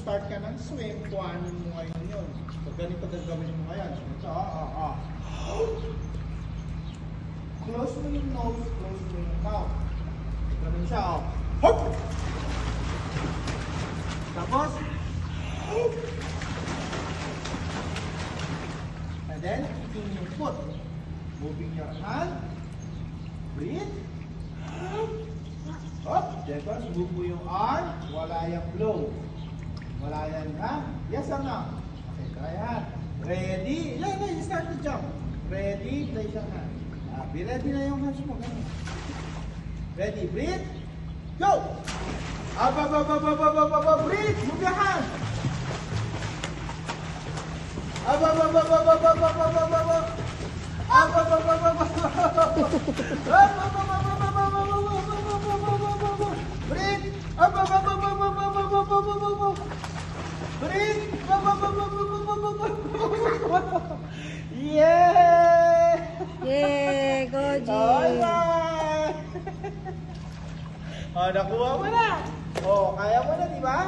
mag-start ka ng swim, kuhanin mo ngayon yun. So, ganito gagawin mo ngayon. So, ito, close mo yung nose, close mo yung mouth. Ganun siya, Hop! Tapos, and then, kicking your foot. Moving your hand. Breathe. Hop! Tapos, move mo yung arm. Wala yung blow. Wala yan, ha? Yes or no? Okay, try hand. Ready? Yeah, you start to jump. Ready? Place your hand. Be ready na yung hands mo. Ready? Breathe. Go! Up, breathe. Move your hand. Up, breathe. Breathe. Yeah! Yay! Go, G! Bye-bye! Nakuha mo na! Kaya mo na, di ba?